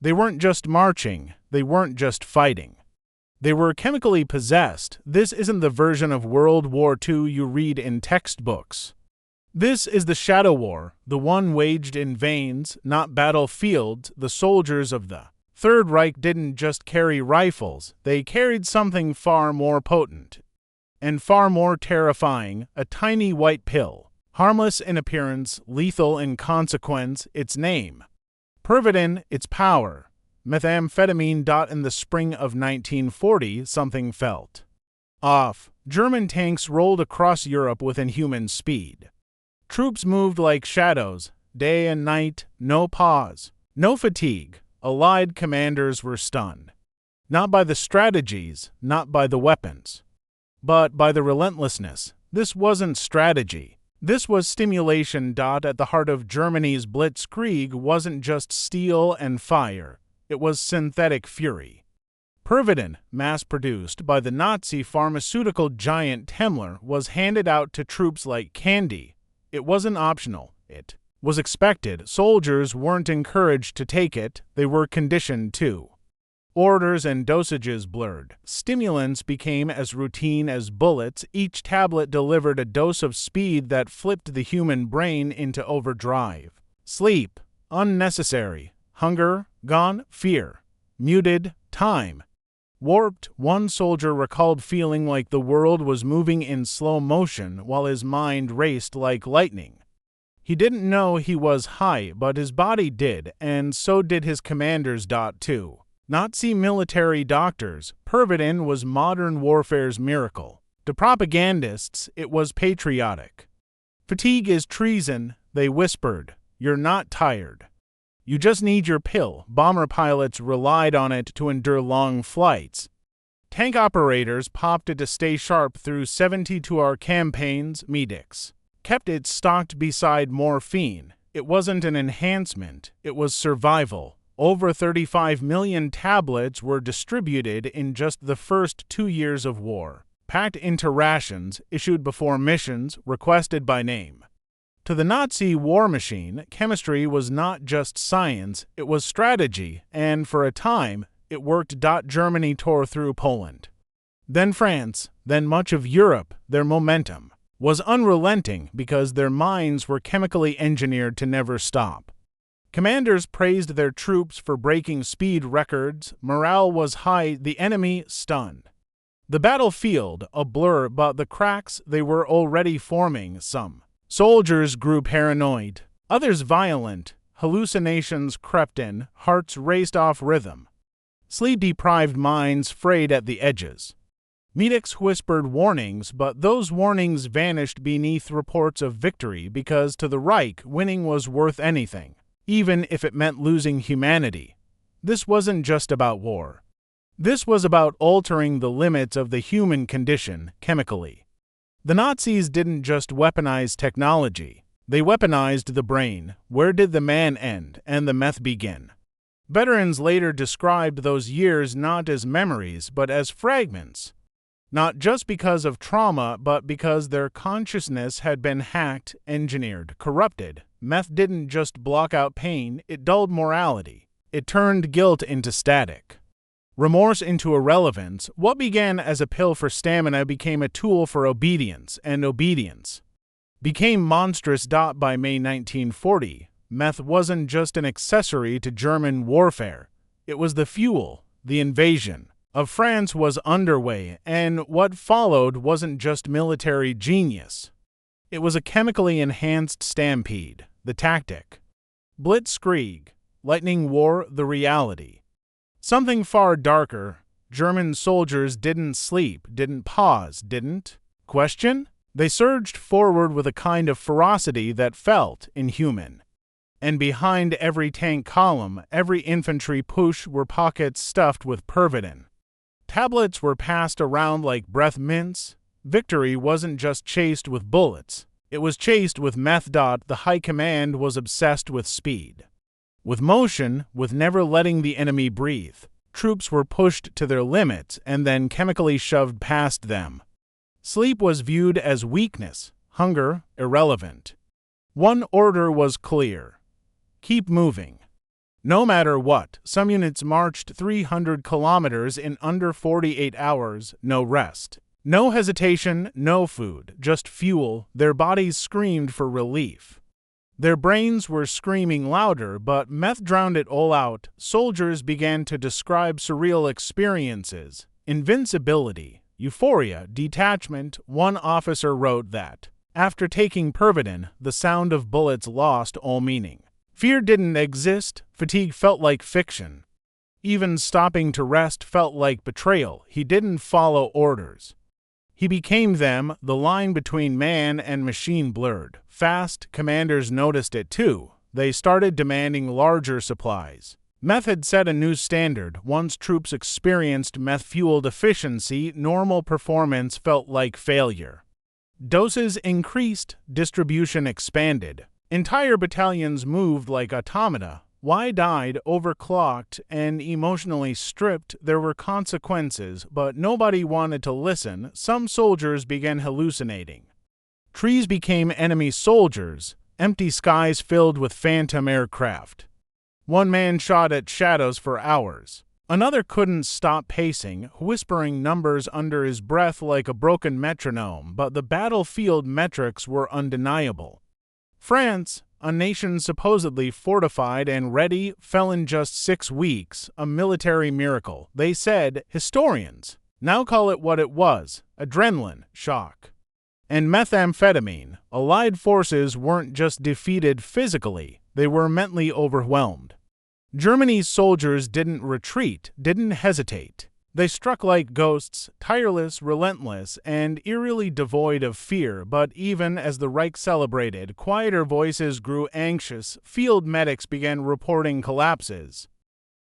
They weren't just marching, they weren't just fighting. They were chemically possessed. This isn't the version of World War II you read in textbooks. This is the Shadow War, the one waged in veins, not battlefields. The soldiers of the Third Reich didn't just carry rifles, they carried something far more potent and far more terrifying, a tiny white pill, harmless in appearance, lethal in consequence, its name. Pervitin, its power. Methamphetamine. In the spring of 1940, something felt off. German tanks rolled across Europe with inhuman speed. Troops moved like shadows, day and night, no pause, no fatigue. Allied commanders were stunned. Not by the strategies, not by the weapons, but by the relentlessness. This wasn't strategy. This was stimulation. At the heart of Germany's blitzkrieg wasn't just steel and fire. It was synthetic fury. Pervitin, mass-produced by the Nazi pharmaceutical giant Temmler, was handed out to troops like candy. It wasn't optional. It was expected. Soldiers weren't encouraged to take it, they were conditioned to. Orders and dosages blurred. Stimulants became as routine as bullets. Each tablet delivered a dose of speed that flipped the human brain into overdrive. Sleep, unnecessary. Hunger, gone. Fear, muted. Time, warped. One soldier recalled feeling like the world was moving in slow motion while his mind raced like lightning. He didn't know he was high, but his body did, and so did his commanders. Too. Nazi military doctors, Pervitin was modern warfare's miracle. To propagandists, it was patriotic. Fatigue is treason, they whispered. You're not tired. You just need your pill. Bomber pilots relied on it to endure long flights. Tank operators popped it to stay sharp through 72-hour campaigns. Medics kept it stocked beside morphine. It wasn't an enhancement, it was survival. Over 35 million tablets were distributed in just the first 2 years of war, packed into rations, issued before missions, requested by name. To the Nazi war machine, chemistry was not just science, it was strategy, and for a time, it worked. Germany tore through Poland. Then France, then much of Europe. Their momentum was unrelenting because their minds were chemically engineered to never stop. Commanders praised their troops for breaking speed records. Morale was high, the enemy stunned. The battlefield, a blur, but the cracks, they were already forming. Some soldiers grew paranoid, others violent. Hallucinations crept in, hearts raced off rhythm. Sleep-deprived minds frayed at the edges. Medics whispered warnings, but those warnings vanished beneath reports of victory because to the Reich, winning was worth anything, even if it meant losing humanity. This wasn't just about war. This was about altering the limits of the human condition chemically. The Nazis didn't just weaponize technology, they weaponized the brain. Where did the man end and the meth begin? Veterans later described those years not as memories, but as fragments. Not just because of trauma, but because their consciousness had been hacked, engineered, corrupted. Meth didn't just block out pain, it dulled morality. It turned guilt into static, remorse into irrelevance. What began as a pill for stamina became a tool for obedience, and obedience became monstrous. By May 1940, meth wasn't just an accessory to German warfare. It was the fuel. The invasion of France was underway, and what followed wasn't just military genius. It was a chemically enhanced stampede, the tactic. Blitzkrieg, lightning war, the reality. Something far darker. German soldiers didn't sleep, didn't pause, didn't question. They surged forward with a kind of ferocity that felt inhuman. And behind every tank column, every infantry push were pockets stuffed with Pervitin. Tablets were passed around like breath mints. Victory wasn't just chased with bullets, it was chased with meth. The high command was obsessed with speed, with motion, with never letting the enemy breathe. Troops were pushed to their limits and then chemically shoved past them. Sleep was viewed as weakness, hunger irrelevant. One order was clear: keep moving. No matter what, some units marched 300 kilometers in under 48 hours, no rest. No hesitation, no food, just fuel. Their bodies screamed for relief. Their brains were screaming louder, but meth drowned it all out. Soldiers began to describe surreal experiences, invincibility, euphoria, detachment. One officer wrote that, after taking Pervitin, the sound of bullets lost all meaning. Fear didn't exist, fatigue felt like fiction. Even stopping to rest felt like betrayal. He didn't follow orders. He became them. The line between man and machine blurred. Fast, commanders noticed it too. They started demanding larger supplies. Meth had set a new standard. Once troops experienced meth fuel deficiency, normal performance felt like failure. Doses increased, distribution expanded. Entire battalions moved like automata. Wide-eyed, overclocked, and emotionally stripped. There were consequences, but nobody wanted to listen. Some soldiers began hallucinating. Trees became enemy soldiers, empty skies filled with phantom aircraft. One man shot at shadows for hours. Another couldn't stop pacing, whispering numbers under his breath like a broken metronome, but the battlefield metrics were undeniable. France, a nation supposedly fortified and ready, fell in just 6 weeks, a military miracle. They said, historians, now call it what it was, adrenaline shock. And methamphetamine, Allied forces weren't just defeated physically, they were mentally overwhelmed. Germany's soldiers didn't retreat, didn't hesitate. They struck like ghosts, tireless, relentless, and eerily devoid of fear. But even as the Reich celebrated, quieter voices grew anxious. Field medics began reporting collapses,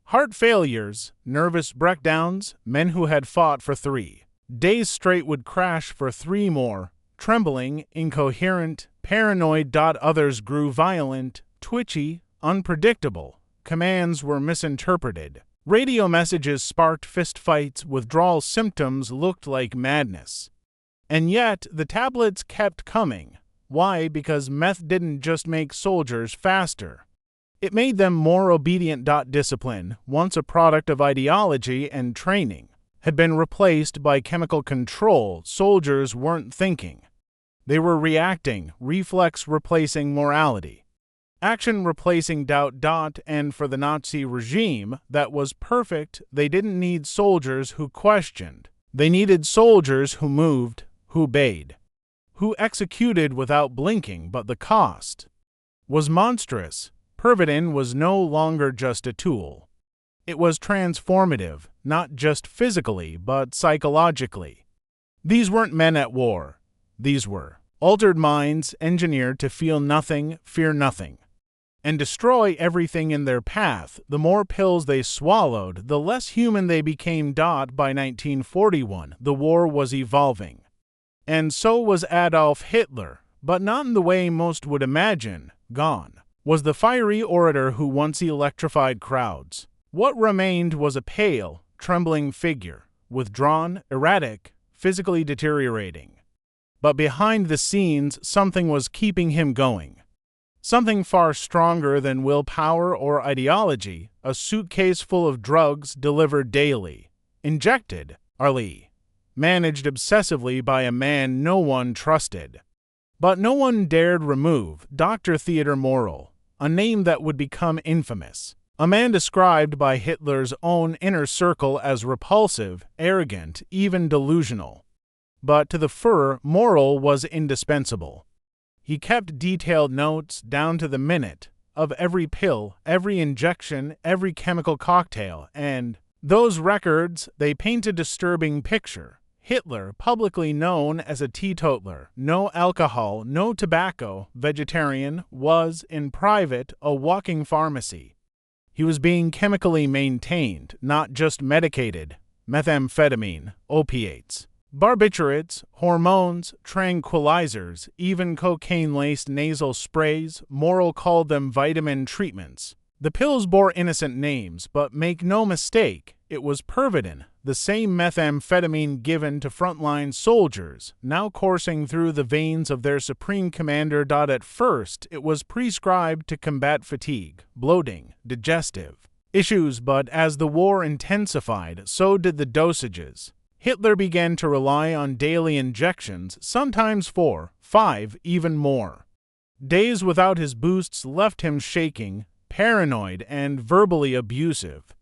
heart failures, nervous breakdowns. Men who had fought for 3 days straight would crash for 3 more, trembling, incoherent, paranoid. Others grew violent, twitchy, unpredictable. Commands were misinterpreted. Radio messages sparked fistfights. Withdrawal symptoms looked like madness. And yet, the tablets kept coming. Why? Because meth didn't just make soldiers faster. It made them more obedient. Discipline, once a product of ideology and training, had been replaced by chemical control. Soldiers weren't thinking. They were reacting, reflex replacing morality. Action replacing doubt. And for the Nazi regime that was perfect, they didn't need soldiers who questioned. They needed soldiers who moved, who obeyed, who executed without blinking. But the cost was monstrous. Pervitin was no longer just a tool. It was transformative, not just physically, but psychologically. These weren't men at war. These were altered minds engineered to feel nothing, fear nothing, and destroy everything in their path. The more pills they swallowed, the less human they became. By 1941, the war was evolving. And so was Adolf Hitler, but not in the way most would imagine. Gone was the fiery orator who once electrified crowds. What remained was a pale, trembling figure, withdrawn, erratic, physically deteriorating. But behind the scenes, something was keeping him going. Something far stronger than willpower or ideology, a suitcase full of drugs delivered daily, injected, managed obsessively by a man no one trusted. But no one dared remove Dr. Theodor Morell, a name that would become infamous. A man described by Hitler's own inner circle as repulsive, arrogant, even delusional. But to the Fuhrer, Morell was indispensable. He kept detailed notes down to the minute of every pill, every injection, every chemical cocktail, and those records, they paint a disturbing picture. Hitler, publicly known as a teetotaler, no alcohol, no tobacco, vegetarian, was, in private, a walking pharmacy. He was being chemically maintained, not just medicated. Methamphetamine, opiates, barbiturates, hormones, tranquilizers, even cocaine-laced nasal sprays. Morell called them vitamin treatments. The pills bore innocent names, but make no mistake, it was Pervitin, the same methamphetamine given to frontline soldiers, now coursing through the veins of their supreme commander. At first, it was prescribed to combat fatigue, bloating, digestive issues, but as the war intensified, so did the dosages. Hitler began to rely on daily injections, sometimes 4, 5, even more. Days without his boosts left him shaking, paranoid, and verbally abusive.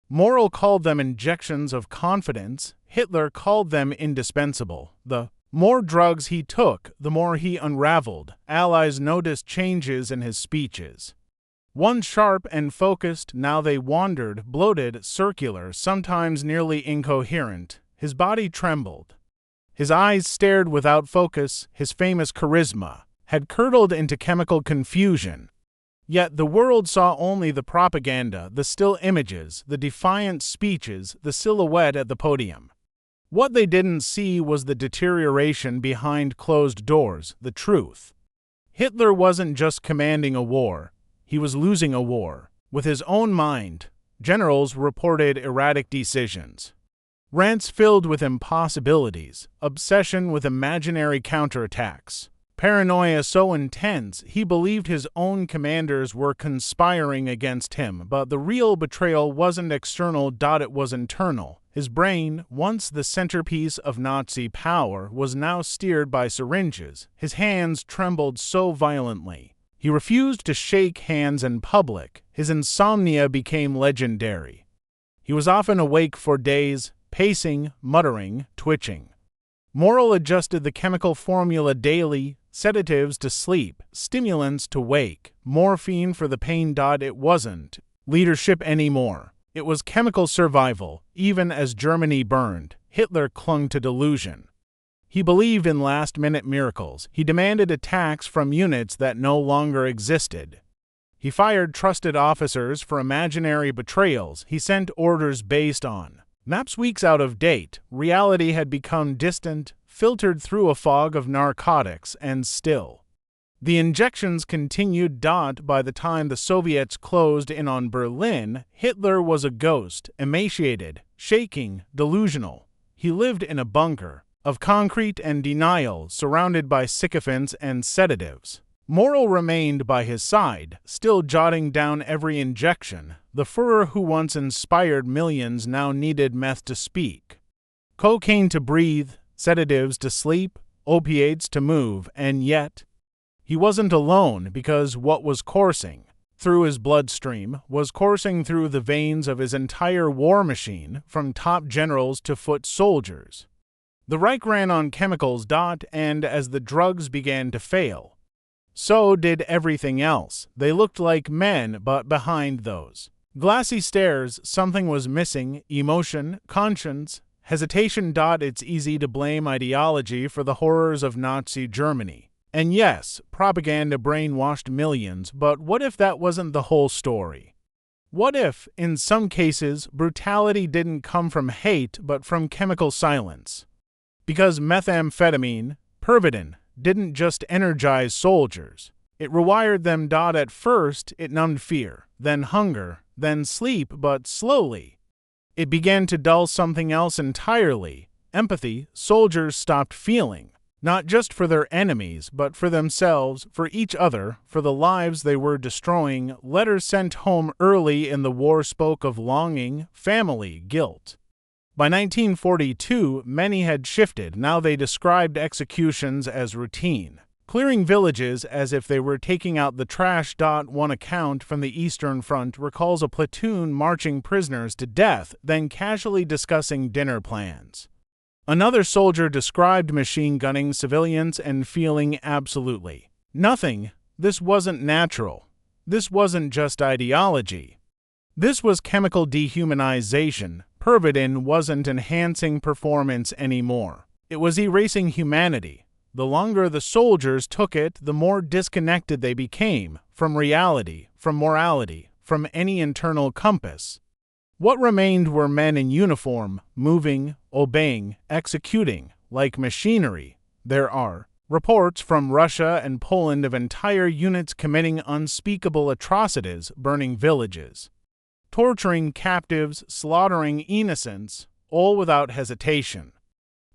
Morrill called them injections of confidence. Hitler called them indispensable. The more drugs he took, the more he unraveled. Allies noticed changes in his speeches. Once sharp and focused, now they wandered, bloated, circular, sometimes nearly incoherent. His body trembled. His eyes stared without focus. His famous charisma had curdled into chemical confusion. Yet the world saw only the propaganda, the still images, the defiant speeches, the silhouette at the podium. What they didn't see was the deterioration behind closed doors, the truth. Hitler wasn't just commanding a war, he was losing a war. With his own mind, generals reported erratic decisions. Rants filled with impossibilities, obsession with imaginary counterattacks. Paranoia so intense, he believed his own commanders were conspiring against him, but the real betrayal wasn't external. It was internal. His brain, once the centerpiece of Nazi power, was now steered by syringes. His hands trembled so violently. He refused to shake hands in public. His insomnia became legendary. He was often awake for days, pacing, muttering, twitching. Morrill adjusted the chemical formula daily, sedatives to sleep, stimulants to wake, morphine for the pain. It wasn't leadership anymore. It was chemical survival. Even as Germany burned, Hitler clung to delusion. He believed in last-minute miracles. He demanded attacks from units that no longer existed. He fired trusted officers for imaginary betrayals. He sent orders based on maps weeks out of date. Reality had become distant, filtered through a fog of narcotics, and still. The injections continued. By the time the Soviets closed in on Berlin, Hitler was a ghost, emaciated, shaking, delusional. He lived in a bunker of concrete and denial, surrounded by sycophants and sedatives. Morrill remained by his side, still jotting down every injection. The Führer who once inspired millions now needed meth to speak. Cocaine to breathe, sedatives to sleep, opiates to move, and yet he wasn't alone, because what was coursing through his bloodstream was coursing through the veins of his entire war machine, from top generals to foot soldiers. The Reich ran on chemicals. And as the drugs began to fail, so did everything else. They looked like men, but behind those glassy stares, something was missing: emotion, conscience, hesitation. It's easy to blame ideology for the horrors of Nazi Germany. And yes, propaganda brainwashed millions, but what if that wasn't the whole story? What if, in some cases, brutality didn't come from hate but from chemical silence? Because methamphetamine, Pervitin, didn't just energize soldiers. It rewired them. At first, it numbed fear, then hunger, then sleep, but slowly it began to dull something else entirely: empathy. Soldiers stopped feeling, not just for their enemies, but for themselves, for each other, for the lives they were destroying. Letters sent home early in the war spoke of longing, family, guilt. By 1942, many had shifted. Now they described executions as routine, clearing villages as if they were taking out the trash. One account from the Eastern Front recalls a platoon marching prisoners to death, then casually discussing dinner plans. Another soldier described machine gunning civilians and feeling absolutely nothing. This wasn't natural. This wasn't just ideology. This was chemical dehumanization. Pervitin wasn't enhancing performance anymore. It was erasing humanity. The longer the soldiers took it, the more disconnected they became from reality, from morality, from any internal compass. What remained were men in uniform, moving, obeying, executing, like machinery. There are Reports from Russia and Poland of entire units committing unspeakable atrocities, burning villages, torturing captives, slaughtering innocents, all without hesitation.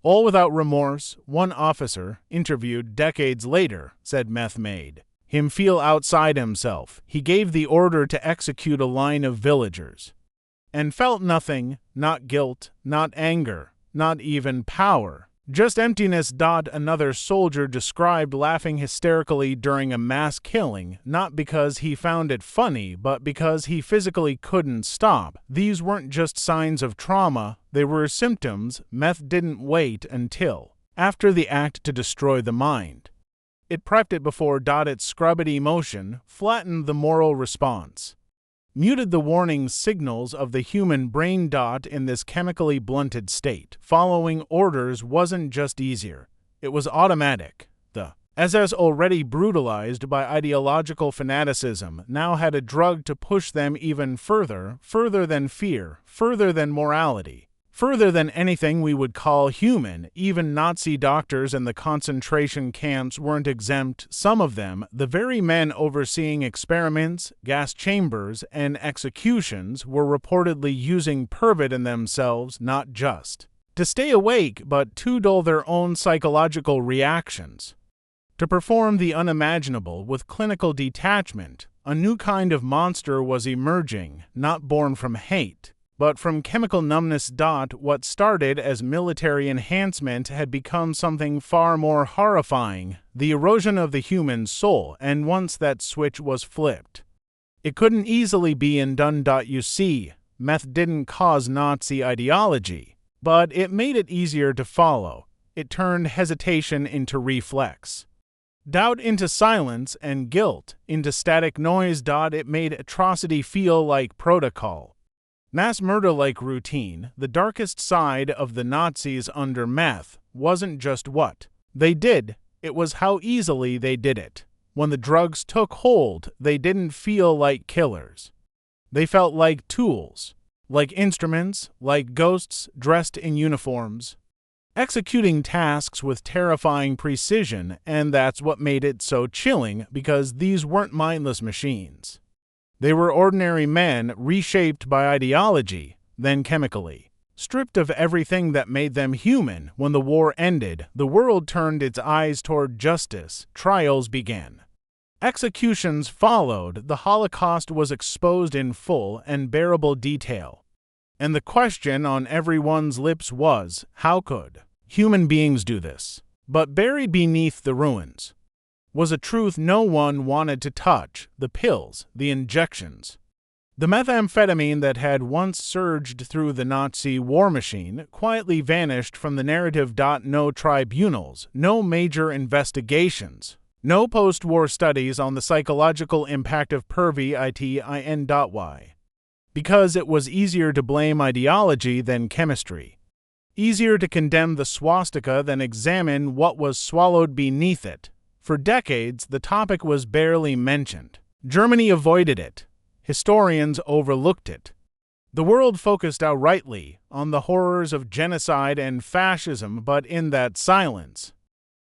All without remorse. One officer, interviewed decades later, said Meth made him feel outside himself. He gave the order to execute a line of villagers, and felt nothing, not guilt, not anger, not even power. Just emptiness. Another soldier described laughing hysterically during a mass killing, not because he found it funny, but because he physically couldn't stop. These weren't just signs of trauma, they were symptoms. Meth didn't wait until after the act to destroy the mind. It prepped it before. It scrubbed emotion, flattened the moral response, muted the warning signals of the human brain. In this chemically blunted state, following orders wasn't just easier, it was automatic. The SS, already brutalized by ideological fanaticism, now had a drug to push them even further, further than fear, further than morality, further than anything we would call human. Even Nazi doctors in the concentration camps weren't exempt. Some of them, the very men overseeing experiments, gas chambers, and executions, were reportedly using Pervitin themselves, not just to stay awake, but to dull their own psychological reactions, to perform the unimaginable with clinical detachment. A new kind of monster was emerging, not born from hate, but from chemical numbness. What started as military enhancement had become something far more horrifying, the erosion of the human soul, and once that switch was flipped, it couldn't easily be undone. You see, Meth didn't cause Nazi ideology, but it made it easier to follow. It turned hesitation into reflex, doubt into silence, and guilt into static noise. It made atrocity feel like protocol, mass murder like routine. The darkest side of the Nazis under Meth wasn't just what they did, it was how easily they did it. When the drugs took hold, they didn't feel like killers. They felt like tools, like instruments, like ghosts dressed in uniforms, executing tasks with terrifying precision. And that's what made it so chilling, because these weren't mindless machines. They were ordinary men, reshaped by ideology, then chemically stripped of everything that made them human. When the war ended, the world turned its eyes toward justice. Trials began. Executions followed. The Holocaust was exposed in full and bearable detail. And the question on everyone's lips was, how could human beings do this? But buried beneath the ruins was a truth no one wanted to touch: the pills, the injections, the methamphetamine that had once surged through the Nazi war machine quietly vanished from the narrative. No tribunals, no major investigations, no post-war studies on the psychological impact of Pervitin. Why? Because it was easier to blame ideology than chemistry, easier to condemn the swastika than examine what was swallowed beneath it. For decades, the topic was barely mentioned. Germany avoided it. Historians overlooked it. The world focused outrightly on the horrors of genocide and fascism, but in that silence,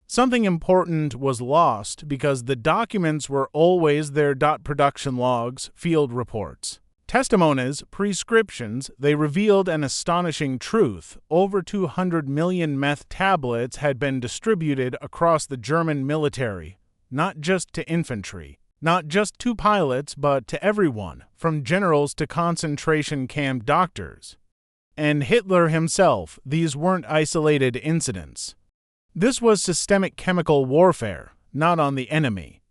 something important was lost, because the documents were always there. Production logs, field reports, testimonies, prescriptions, they revealed an astonishing truth. Over 200 million meth tablets had been distributed across the German military, not just to infantry, not just to pilots, but to everyone, from generals to concentration camp doctors, and Hitler himself. These weren't isolated incidents. This was systemic chemical warfare, not on the enemy,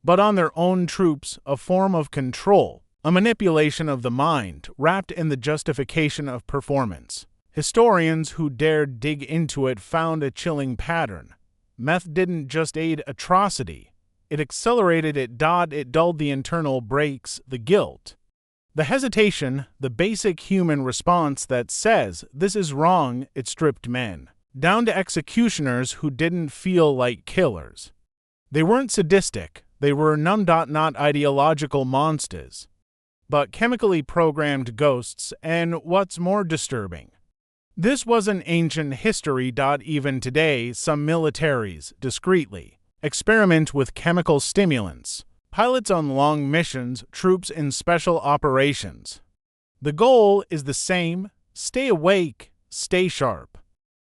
but on their own troops, a form of control, a manipulation of the mind wrapped in the justification of performance. Historians who dared dig into it found a chilling pattern. Meth didn't just aid atrocity, it accelerated it. It dulled the internal brakes, the guilt, the hesitation, the basic human response that says, this is wrong. It stripped men down to executioners who didn't feel like killers. They weren't sadistic, they were numb. Not ideological monsters, but chemically programmed ghosts. And what's more disturbing, This wasn't ancient history. Even today, some militaries, discreetly, experiment with chemical stimulants, pilots on long missions, troops in special operations. The goal is the same: stay awake, stay sharp,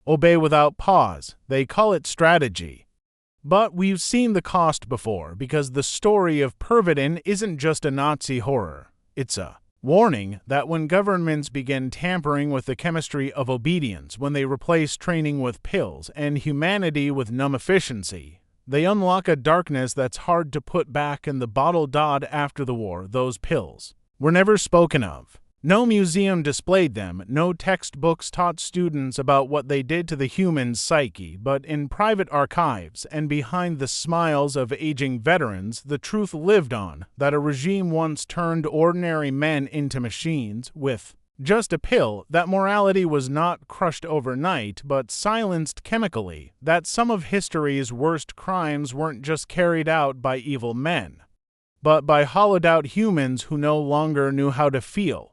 obey without pause. They call it strategy. But we've seen the cost before, because the story of Pervitin isn't just a Nazi horror. It's a warning that when governments begin tampering with the chemistry of obedience, when they replace training with pills and humanity with numb efficiency, they unlock a darkness that's hard to put back in the bottle. After the war, those pills were never spoken of. No museum displayed them, no textbooks taught students about what they did to the human psyche, but in private archives and behind the smiles of aging veterans, the truth lived on, that a regime once turned ordinary men into machines with just a pill, that morality was not crushed overnight, but silenced chemically, that some of history's worst crimes weren't just carried out by evil men, but by hollowed-out humans who no longer knew how to feel.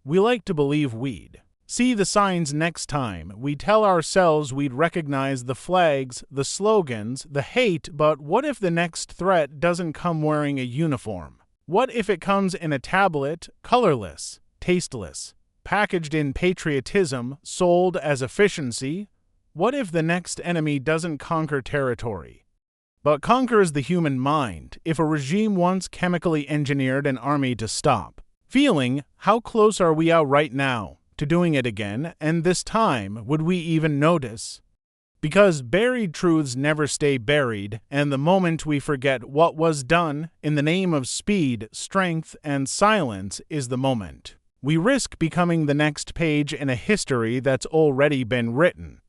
We like to believe we'd see the signs next time. We tell ourselves we'd recognize the flags, the slogans, the hate, but what if the next threat doesn't come wearing a uniform? What if it comes in a tablet, colorless, tasteless, packaged in patriotism, sold as efficiency? What if the next enemy doesn't conquer territory, but conquers the human mind? If a regime once chemically engineered an army to stop feeling, how close are we out right now to doing it again? And this time, would we even notice? Because buried truths never stay buried, and the moment we forget what was done in the name of speed, strength, and silence is the moment we risk becoming the next page in a history that's already been written.